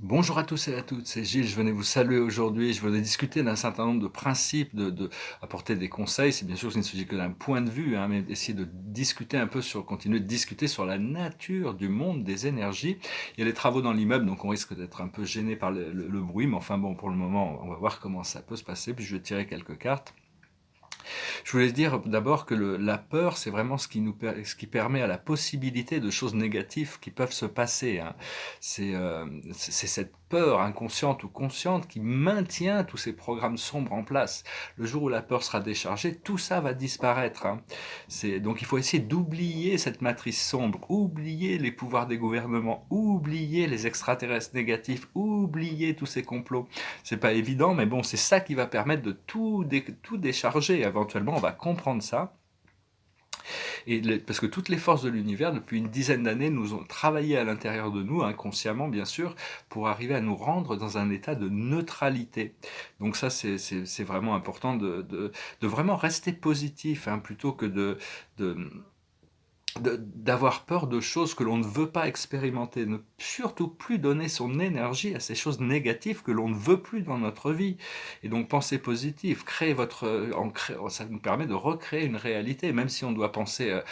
Bonjour à tous et à toutes, c'est Gilles, je venais vous saluer aujourd'hui, je venais discuter d'un certain nombre de principes, apporter des conseils, c'est bien sûr qu'il ne s'agit que d'un point de vue, hein, mais essayer de discuter un peu continuer de discuter sur la nature du monde des énergies. Il y a les travaux dans l'immeuble, donc on risque d'être un peu gêné par le bruit, mais enfin bon, pour le moment, on va voir comment ça peut se passer, puis je vais tirer quelques cartes. Je voulais dire d'abord que la peur, c'est vraiment ce qui permet à la possibilité de choses négatives qui peuvent se passer, hein. C'est cette peur inconsciente ou consciente qui maintient tous ces programmes sombres en place. Le jour où la peur sera déchargée, tout ça va disparaître, hein. Donc il faut essayer d'oublier cette matrice sombre, oublier les pouvoirs des gouvernements, oublier les extraterrestres négatifs, oublier tous ces complots. C'est pas évident, mais bon, c'est ça qui va permettre de tout décharger. Éventuellement, on va comprendre ça. Parce que toutes les forces de l'univers, depuis une dizaine d'années, nous ont travaillé à l'intérieur de nous, inconsciemment bien sûr, pour arriver à nous rendre dans un état de neutralité. Donc ça, c'est vraiment important de vraiment rester positif, hein, plutôt que de d'avoir peur de choses que l'on ne veut pas expérimenter, ne surtout plus donner son énergie à ces choses négatives que l'on ne veut plus dans notre vie. Et donc penser positif, ça nous permet de recréer une réalité, même si on doit passer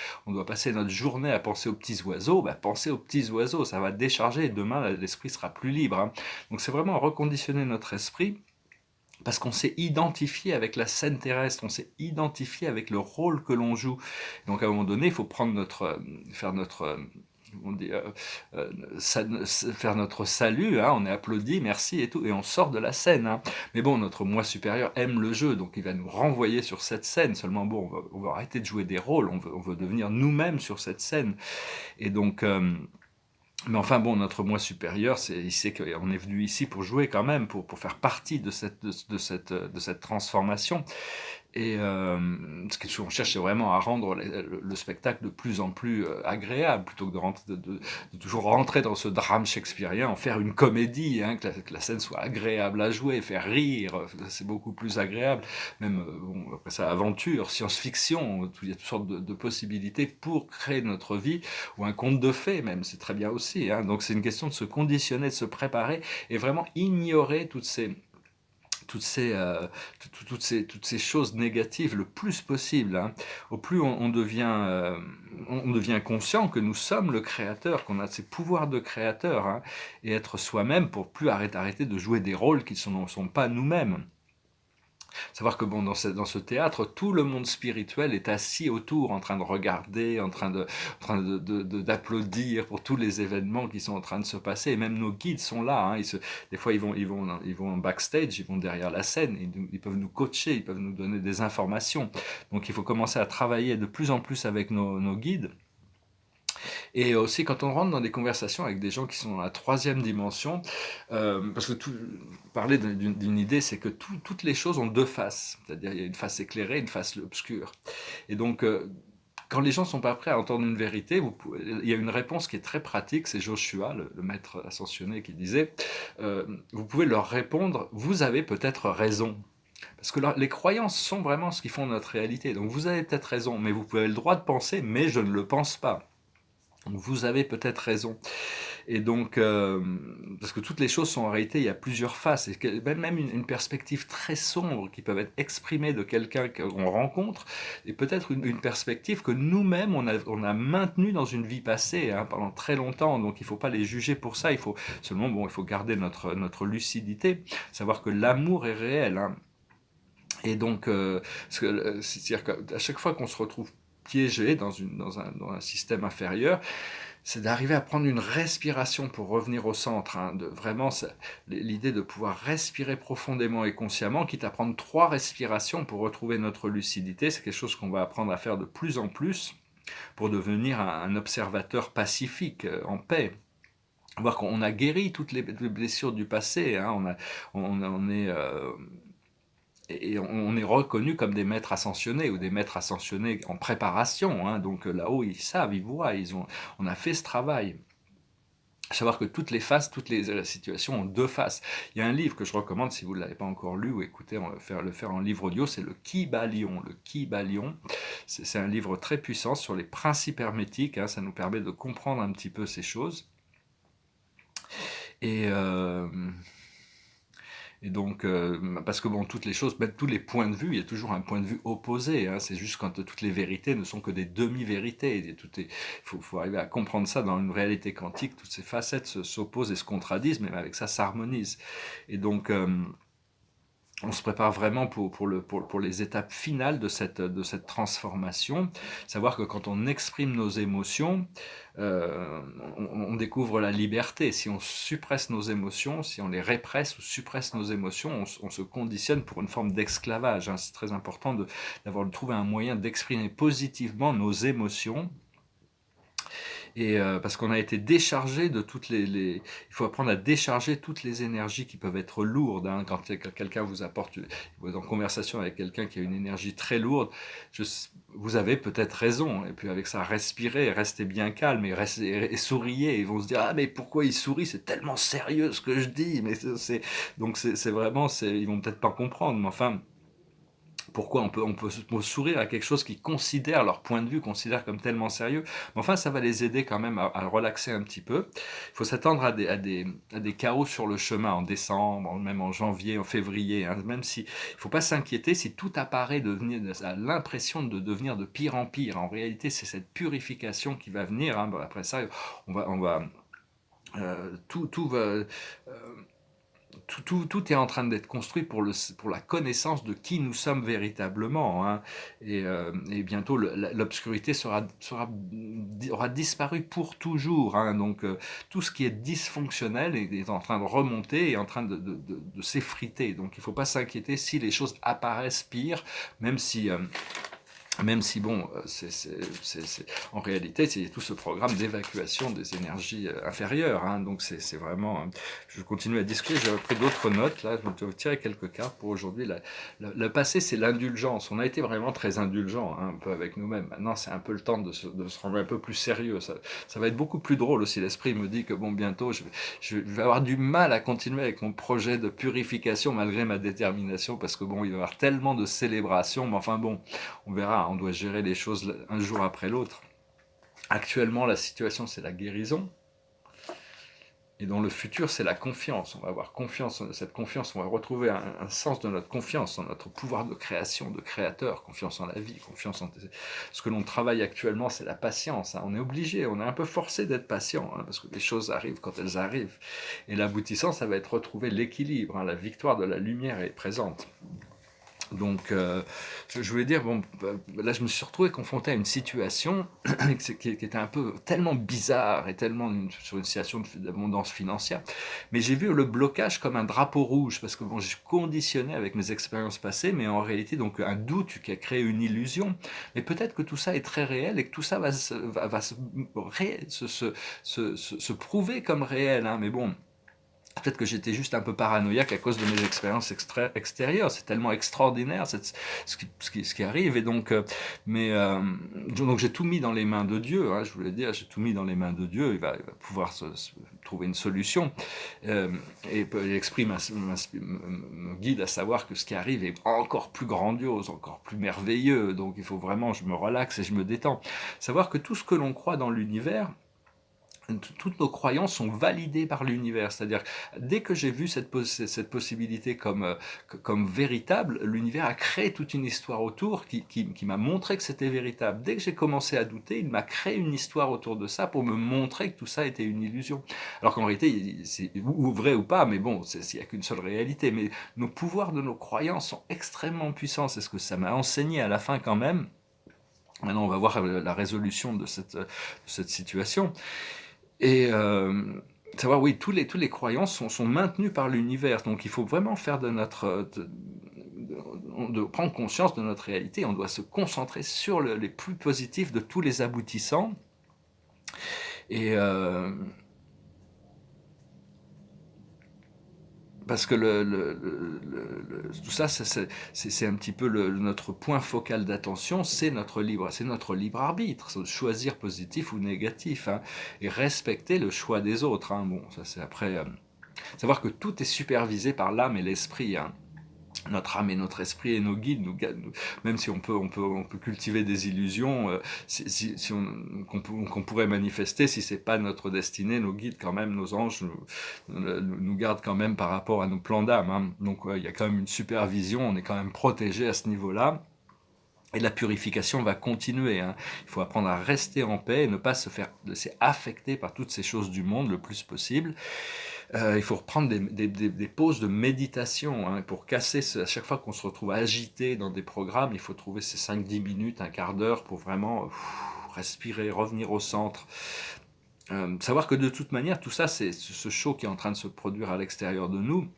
notre journée à penser aux petits oiseaux, bah, penser aux petits oiseaux, ça va décharger et demain l'esprit sera plus libre, hein. Donc c'est vraiment reconditionner notre esprit parce qu'on s'est identifié avec la scène terrestre, on s'est identifié avec le rôle que l'on joue. Donc à un moment donné, il faut faire notre, on dit, faire notre salut, hein, on est applaudi, merci et tout, et on sort de la scène, hein. Mais bon, notre moi supérieur aime le jeu, donc il va nous renvoyer sur cette scène. Seulement bon, on va arrêter de jouer des rôles, on veut devenir nous-mêmes sur cette scène. Et donc mais enfin bon, notre moi supérieur, il sait qu'on est venu ici pour jouer quand même, pour faire partie de cette transformation. Et ce qu'on cherche, c'est vraiment à rendre le spectacle de plus en plus agréable, plutôt que de toujours rentrer dans ce drame shakespearien, en faire une comédie, hein, que la scène soit agréable à jouer, faire rire, c'est beaucoup plus agréable. Même, bon, après ça, aventure, science-fiction, il y a toutes sortes de possibilités pour créer notre vie, ou un conte de fées même, c'est très bien aussi, hein. Donc c'est une question de se conditionner, de se préparer, et vraiment ignorer toutes ces, euh, toutes ces choses négatives le plus possible, hein. Au plus on devient conscient que nous sommes le créateur, qu'on a ces pouvoirs de créateur, hein, et être soi-même pour plus arrêter de jouer des rôles qui ne sont pas nous-mêmes. Savoir que bon, dans ce théâtre, tout le monde spirituel est assis autour, en train de regarder, en train d'applaudir pour tous les événements qui sont en train de se passer. Et même nos guides sont là, hein. Des fois, ils vont en backstage, ils vont derrière la scène, ils peuvent nous coacher, ils peuvent nous donner des informations. Donc il faut commencer à travailler de plus en plus avec nos guides. Et aussi, quand on rentre dans des conversations avec des gens qui sont dans la troisième dimension, parce que parler d'une idée, c'est que toutes les choses ont deux faces. C'est-à-dire, il y a une face éclairée, une face obscure. Et donc, quand les gens ne sont pas prêts à entendre une vérité, il y a une réponse qui est très pratique, c'est Joshua, le maître ascensionné, qui disait, vous pouvez leur répondre, vous avez peut-être raison. Parce que les croyances sont vraiment ce qui font notre réalité. Donc vous avez peut-être raison, mais vous avez le droit de penser, mais je ne le pense pas. Vous avez peut-être raison. Et donc, parce que toutes les choses sont en réalité, il y a plusieurs faces, et même une perspective très sombre qui peut être exprimée de quelqu'un qu'on rencontre, et peut-être une perspective que nous-mêmes, on a maintenue dans une vie passée, hein, pendant très longtemps. Donc il ne faut pas les juger pour ça, il faut garder notre lucidité, savoir que l'amour est réel, hein. Et donc, c'est-à-dire qu'à chaque fois qu'on se retrouve piégé dans un système inférieur, c'est d'arriver à prendre une respiration pour revenir au centre, hein, de vraiment l'idée de pouvoir respirer profondément et consciemment, quitte à prendre 3 respirations pour retrouver notre lucidité. C'est quelque chose qu'on va apprendre à faire de plus en plus pour devenir un observateur pacifique, en paix. Voir qu'on a guéri toutes les blessures du passé, hein, on est et on est reconnu comme des maîtres ascensionnés ou des maîtres ascensionnés en préparation, hein. Donc là-haut, ils savent, ils voient, on a fait ce travail. Savoir que toutes les faces, toutes les situations ont deux faces. Il y a un livre que je recommande si vous ne l'avez pas encore lu ou écouté, on va le faire en livre audio, c'est le Kybalion. Le Kybalion, c'est un livre très puissant sur les principes hermétiques, hein, ça nous permet de comprendre un petit peu ces choses. Et, euh, et donc, parce que bon, toutes les choses, même tous les points de vue, il y a toujours un point de vue opposé, hein. C'est juste quand toutes les vérités ne sont que des demi-vérités. Faut arriver à comprendre ça dans une réalité quantique. Toutes ces facettes s'opposent et se contradisent, mais avec ça s'harmonisent. Et donc, on se prépare vraiment pour les étapes finales de cette transformation. Savoir que quand on exprime nos émotions, on découvre la liberté. Si on suppresse nos émotions, si on les répresse ou suppresse nos émotions, on se conditionne pour une forme d'esclavage, hein. C'est très important d'avoir trouvé un moyen d'exprimer positivement nos émotions. Et parce qu'on a été déchargé de il faut apprendre à décharger toutes les énergies qui peuvent être lourdes, hein. Quand quelqu'un vous apporte, vous êtes en conversation avec quelqu'un qui a une énergie très lourde, vous avez peut-être raison. Et puis avec ça, respirez, restez bien calme et souriez. Ils vont se dire, ah mais pourquoi il sourit? C'est tellement sérieux ce que je dis. Mais donc c'est vraiment, ils vont peut-être pas comprendre. Mais enfin, pourquoi on peut sourire à quelque chose qu'ils considèrent, leur point de vue, considèrent comme tellement sérieux. Mais enfin, ça va les aider quand même à relaxer un petit peu. Il faut s'attendre à des chaos sur le chemin en décembre, même en janvier, en février, hein. Même si, il ne faut pas s'inquiéter si tout apparaît à l'impression de devenir de pire en pire. En réalité, c'est cette purification qui va venir, hein. Bon, après ça, on va tout va, tout est en train d'être construit pour la connaissance de qui nous sommes véritablement, hein. Et bientôt, l'obscurité aura disparu pour toujours, hein. Donc, tout ce qui est dysfonctionnel est en train de remonter et en train de s'effriter. Donc, il ne faut pas s'inquiéter si les choses apparaissent pires, même si... bon, en réalité, c'est tout ce programme d'évacuation des énergies inférieures, hein. Donc c'est vraiment... je continue à discuter, j'ai pris d'autres notes, là, je vais tirer quelques cartes pour aujourd'hui. Le passé, c'est l'indulgence. On a été vraiment très indulgent, hein, un peu avec nous-mêmes. Maintenant, c'est un peu le temps de se rendre un peu plus sérieux. Ça va être beaucoup plus drôle aussi. L'esprit me dit que, bon, bientôt, je vais avoir du mal à continuer avec mon projet de purification malgré ma détermination, parce que, bon, il va y avoir tellement de célébrations, mais enfin, bon, on verra, on doit gérer les choses un jour après l'autre. Actuellement, la situation, c'est la guérison. Et dans le futur, c'est la confiance. On va avoir confiance, cette confiance, on va retrouver un sens de notre confiance, en notre pouvoir de création, de créateur, confiance en la vie, confiance en... Ce que l'on travaille actuellement, c'est la patience, hein. On est obligé, on est un peu forcé d'être patient, hein, parce que les choses arrivent quand elles arrivent. Et l'aboutissant, ça va être retrouver l'équilibre, hein. La victoire de la lumière est présente. Donc, je voulais dire, bon, là, je me suis retrouvé confronté à une situation qui était un peu tellement bizarre et tellement sur une situation d'abondance financière, mais j'ai vu le blocage comme un drapeau rouge, parce que bon, je suis conditionné avec mes expériences passées, mais en réalité, donc un doute qui a créé une illusion, mais peut-être que tout ça est très réel et que tout ça va se prouver comme réel, hein. Mais bon, peut-être que j'étais juste un peu paranoïaque à cause de mes expériences extérieures. C'est tellement extraordinaire ce qui arrive. Et donc, donc j'ai tout mis dans les mains de Dieu, hein, je voulais dire, j'ai tout mis dans les mains de Dieu. Il va pouvoir trouver une solution. Et l'esprit me guide à savoir que ce qui arrive est encore plus grandiose, encore plus merveilleux. Donc il faut vraiment, je me relaxe et je me détends. Savoir que tout ce que l'on croit dans l'univers, toutes nos croyances sont validées par l'univers. C'est-à-dire, dès que j'ai vu cette possibilité comme véritable, l'univers a créé toute une histoire autour qui m'a montré que c'était véritable. Dès que j'ai commencé à douter, il m'a créé une histoire autour de ça pour me montrer que tout ça était une illusion. Alors qu'en réalité, c'est ou vrai ou pas, mais bon, il n'y a qu'une seule réalité. Mais nos pouvoirs de nos croyances sont extrêmement puissants. C'est ce que ça m'a enseigné à la fin quand même. Maintenant, on va voir la résolution de cette situation. Et savoir, oui, tous les croyances sont maintenues par l'univers. Donc il faut vraiment faire de prendre conscience de notre réalité. On doit se concentrer sur les plus positifs de tous les aboutissants. Et parce que tout ça, c'est un petit peu notre point focal d'attention, c'est notre libre arbitre, choisir positif ou négatif, hein, et respecter le choix des autres, hein. Bon, ça c'est après... savoir que tout est supervisé par l'âme et l'esprit, hein. notre âme et notre esprit et nos guides, même si on peut cultiver des illusions qu'on pourrait manifester, si c'est pas notre destinée, nos guides quand même, nos anges nous gardent quand même par rapport à nos plans d'âme. Hein. Donc il y a quand même une supervision, on est quand même protégé à ce niveau-là. Et la purification va continuer. Hein. Il faut apprendre à rester en paix et ne pas se laisser affecter par toutes ces choses du monde le plus possible. Il faut reprendre des pauses de méditation. Hein, pour casser, à chaque fois qu'on se retrouve agité dans des programmes, il faut trouver ces 5-10 minutes, un quart d'heure pour vraiment respirer, revenir au centre. Savoir que de toute manière, tout ça, c'est ce show qui est en train de se produire à l'extérieur de nous,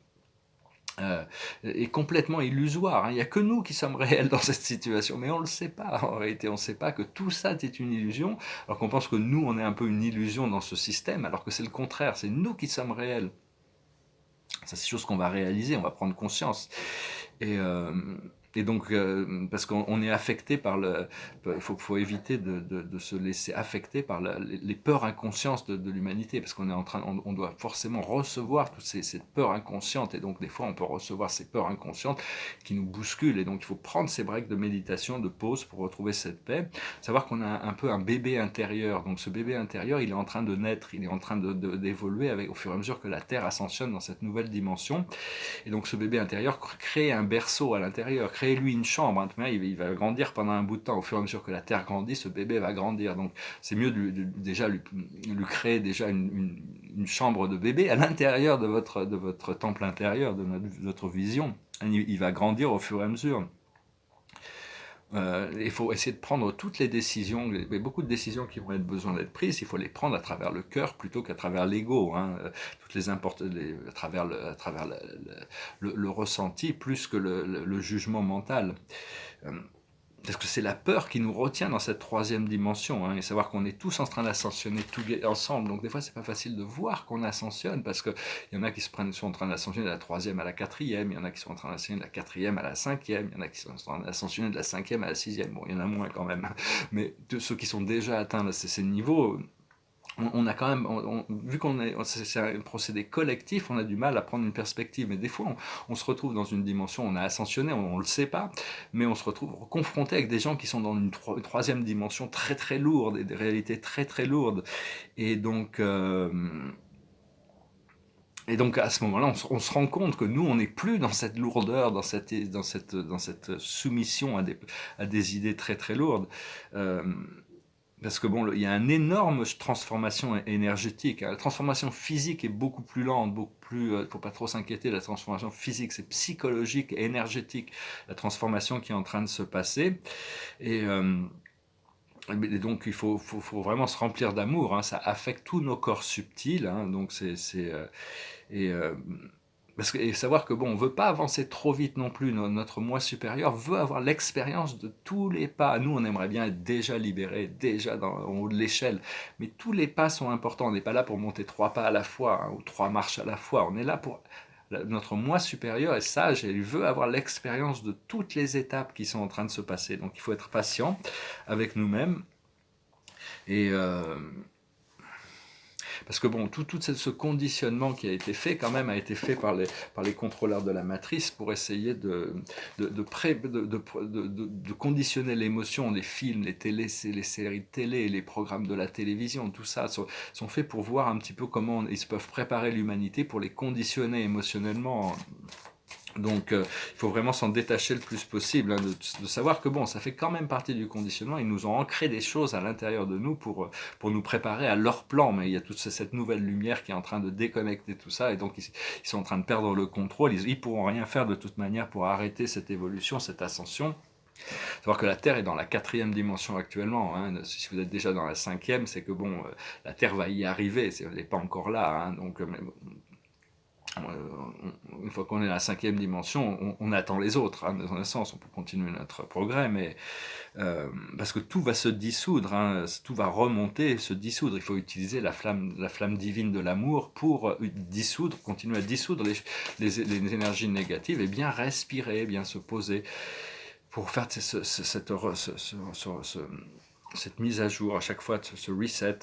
est complètement illusoire. Hein. Il n'y a que nous qui sommes réels dans cette situation, mais on ne le sait pas. En réalité, on ne sait pas que tout ça est une illusion, alors qu'on pense que nous, on est un peu une illusion dans ce système, alors que c'est le contraire, c'est nous qui sommes réels. Ça, c'est des choses qu'on va réaliser, on va prendre conscience. Et, euh, et donc, parce qu'on est affecté par il faut éviter de se laisser affecter par les peurs inconscientes de l'humanité, parce qu'on est on doit forcément recevoir toutes cette peur inconsciente, et donc des fois on peut recevoir ces peurs inconscientes qui nous bousculent, et donc il faut prendre ces breaks de méditation, de pause pour retrouver cette paix. Savoir qu'on a un peu un bébé intérieur, donc ce bébé intérieur, il est en train de naître, il est en train d'évoluer au fur et à mesure que la Terre ascensionne dans cette nouvelle dimension. Et donc ce bébé intérieur crée un berceau à l'intérieur, crée-lui une chambre. Hein. Il va grandir pendant un bout de temps. Au fur et à mesure que la Terre grandit, ce bébé va grandir. Donc c'est mieux déjà lui créer déjà une chambre de bébé à l'intérieur de votre temple intérieur, de notre vision. Il va grandir au fur et à mesure. Il faut essayer de prendre toutes les décisions, il y a beaucoup de décisions qui vont être besoin d'être prises, il faut les prendre à travers le cœur plutôt qu'à travers l'ego, hein. Toutes à travers le ressenti plus que le jugement mental. Parce que c'est la peur qui nous retient dans cette troisième dimension, hein, et savoir qu'on est tous en train d'ascensionner ensemble. Donc des fois, c'est pas facile de voir qu'on ascensionne, parce qu'il y en a qui sont en train d'ascensionner de la troisième à la quatrième, il y en a qui sont en train d'ascensionner de la quatrième à la cinquième, il y en a qui sont en train d'ascensionner de la cinquième à la sixième. Bon, il y en a moins quand même, mais ceux qui sont déjà atteints de ces niveaux, on a quand même, vu c'est un procédé collectif, on a du mal à prendre une perspective. Mais des fois, on se retrouve dans une dimension, on a ascensionné, on le sait pas, mais on se retrouve confronté avec des gens qui sont dans une troisième dimension très très lourde, et des réalités très très lourdes. Et donc, à ce moment-là, on se rend compte que nous, on n'est plus dans cette lourdeur, dans cette soumission à des idées très très lourdes. Euh, Parce que bon, il y a une énorme transformation énergétique. La transformation physique est beaucoup plus lente, beaucoup plus. Il ne faut pas trop s'inquiéter. La transformation physique, c'est psychologique et énergétique. La transformation qui est en train de se passer. Et donc, il faut vraiment se remplir d'amour. Hein. Ça affecte tous nos corps subtils. Hein. Donc, et, euh, et savoir que bon, on veut pas avancer trop vite non plus. Notre moi supérieur veut avoir l'expérience de tous les pas. Nous, on aimerait bien être déjà libéré, déjà en haut de l'échelle. Mais tous les pas sont importants. On n'est pas là pour monter 3 pas à la fois, hein, ou 3 marches à la fois. On est là pour notre moi supérieur est sage et il veut avoir l'expérience de toutes les étapes qui sont en train de se passer. Donc, il faut être patient avec nous-mêmes. Et parce que bon, tout ce conditionnement qui a été fait, quand même, a été fait par les contrôleurs de la matrice pour essayer de conditionner l'émotion. Les films, les séries de télé, les programmes de la télévision, tout ça sont faits pour voir un petit peu comment ils peuvent préparer l'humanité pour les conditionner émotionnellement. Donc il faut vraiment s'en détacher le plus possible, hein, de savoir que bon, ça fait quand même partie du conditionnement. Ils nous ont ancré des choses à l'intérieur de nous pour nous préparer à leur plan, mais il y a toute cette nouvelle lumière qui est en train de déconnecter tout ça, et donc ils sont en train de perdre le contrôle. Ils pourront rien faire de toute manière pour arrêter cette évolution, cette ascension. Savoir que la Terre est dans la quatrième dimension actuellement, hein. Si vous êtes déjà dans la cinquième, c'est que bon, la Terre va y arriver, elle n'est pas encore là, hein. Donc une fois qu'on est à la cinquième dimension, on attend les autres, hein, dans un sens, on peut continuer notre progrès, mais parce que tout va se dissoudre, hein, tout va remonter, se dissoudre. Il faut utiliser la flamme divine de l'amour pour dissoudre, continuer à dissoudre les énergies négatives, et bien respirer, bien se poser, pour faire cette mise à jour à chaque fois, ce reset.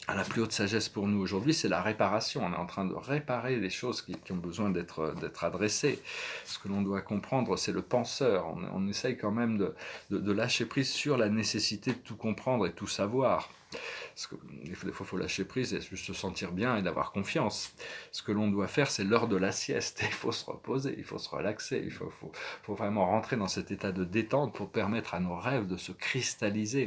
la plus haute sagesse pour nous aujourd'hui, c'est la réparation. On est en train de réparer les choses qui ont besoin d'être adressées. Ce que l'on doit comprendre, c'est le penseur. On essaye quand même de lâcher prise sur la nécessité de tout comprendre et tout savoir. Parce que des fois, il faut lâcher prise et juste se sentir bien et d'avoir confiance. Ce que l'on doit faire, c'est l'heure de la sieste. Il faut se reposer, il faut se relaxer, il faut vraiment rentrer dans cet état de détente pour permettre à nos rêves de se cristalliser.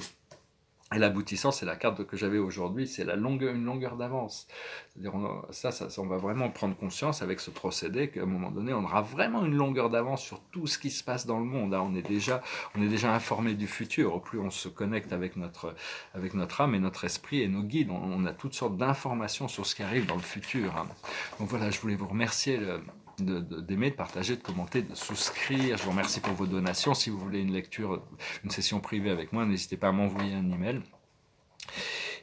Et l'aboutissant, c'est la carte que j'avais aujourd'hui, c'est une longueur d'avance. C'est-à-dire, on va vraiment prendre conscience avec ce procédé qu'à un moment donné, on aura vraiment une longueur d'avance sur tout ce qui se passe dans le monde. On est déjà informé du futur. Au plus on se connecte avec notre âme et notre esprit et nos guides, on a toutes sortes d'informations sur ce qui arrive dans le futur. Donc voilà, je voulais vous remercier d'aimer, de partager, de commenter, de souscrire. Je vous remercie pour vos donations. Si vous voulez une lecture, une session privée avec moi, n'hésitez pas à m'envoyer un email.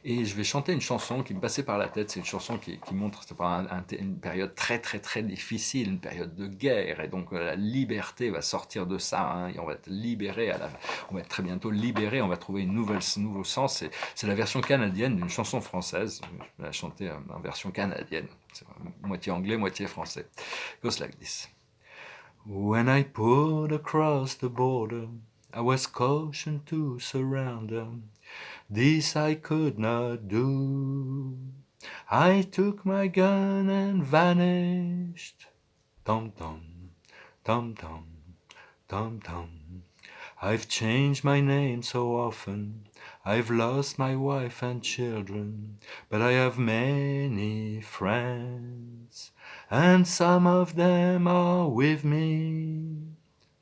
Et je vais chanter une chanson qui me passait par la tête. C'est une chanson qui montre une période très très très difficile, une période de guerre. Et donc la liberté va sortir de ça. Et on va être libéré on va être très bientôt libéré. On va trouver un nouveau sens. C'est la version canadienne d'une chanson française. Je vais la chanter en version canadienne. C'est moitié anglais, moitié français. It goes like this. When I pulled across the border, I was cautioned to surrender. This I could not do. I took my gun and vanished. Tom tom, tom tom, tom tom. I've changed my name so often. I've lost my wife and children, but I have many friends, and some of them are with me.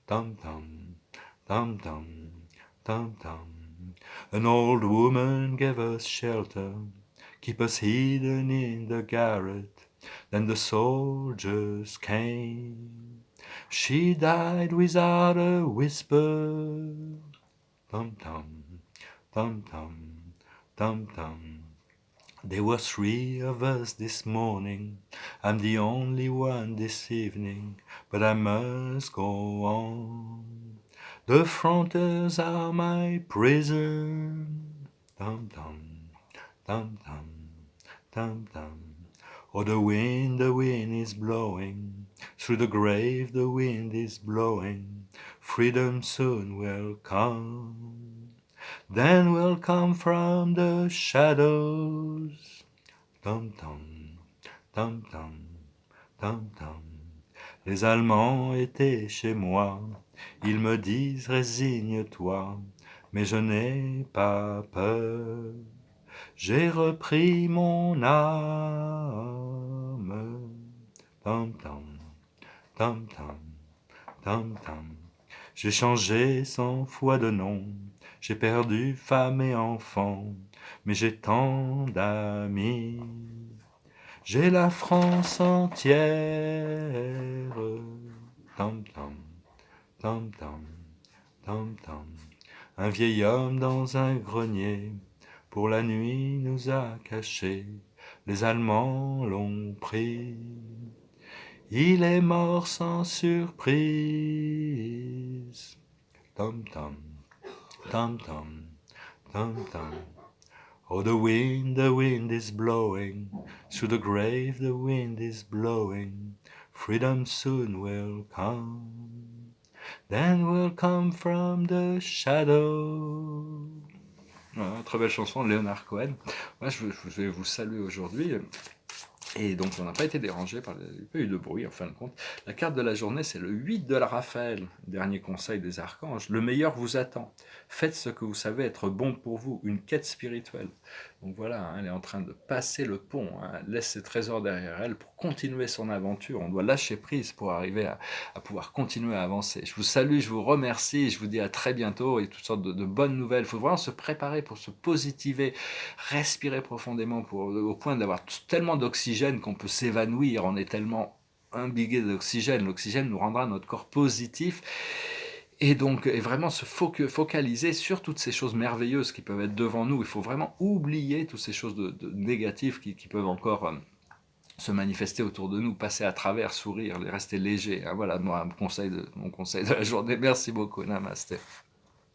Tom tom, tom tom, tom tom. An old woman gave us shelter, keep us hidden in the garret. Then the soldiers came. She died without a whisper. Tum tum, tum tum, tum tum. There were 3 of us this morning. I'm the only one this evening, but I must go on. The frontiers are my prison. Tum tum, tum tum, tum tum. Oh, the wind is blowing. Through the grave the wind is blowing. Freedom soon will come. Then will come from the shadows. Tum tum, tum tum, tum tum. Les Allemands étaient chez moi. Ils me disent résigne-toi, mais je n'ai pas peur. J'ai repris mon âme. Tam tam, tam tam, tam tam. J'ai changé 100 fois de nom. J'ai perdu femme et enfant, mais j'ai tant d'amis. J'ai la France entière. Tam tam, tam tam, tam tam. Un vieil homme dans un grenier, pour la nuit nous a cachés. Les Allemands l'ont pris. Il est mort sans surprise. Tam tam, tam tam, tam tam. Oh, the wind is blowing. Through the grave the wind is blowing. Freedom soon will come. Then will come from the shadow. Voilà, très belle chanson de Leonard Cohen. Moi, je vais vous saluer aujourd'hui. Et donc, on n'a pas été dérangé par il n'y a pas eu de bruit, en fin de compte. La carte de la journée, c'est le 8 de la Raphaël. Dernier conseil des archanges. Le meilleur vous attend. Faites ce que vous savez être bon pour vous. Une quête spirituelle. Donc voilà, elle est en train de passer le pont. Elle laisse ses trésors derrière elle pour continuer son aventure. On doit lâcher prise pour arriver à pouvoir continuer à avancer. Je vous salue, je vous remercie. Je vous dis à très bientôt et toutes sortes de bonnes nouvelles. Il faut vraiment se préparer pour se positiver, respirer profondément au point d'avoir tellement d'oxygène qu'on peut s'évanouir, on est tellement imbibé d'oxygène, l'oxygène nous rendra notre corps positif, et donc et vraiment se focaliser sur toutes ces choses merveilleuses qui peuvent être devant nous. Il faut vraiment oublier toutes ces choses de négatives qui peuvent encore se manifester autour de nous, passer à travers, sourire, rester léger. Voilà mon conseil de la journée. Merci beaucoup, namasté.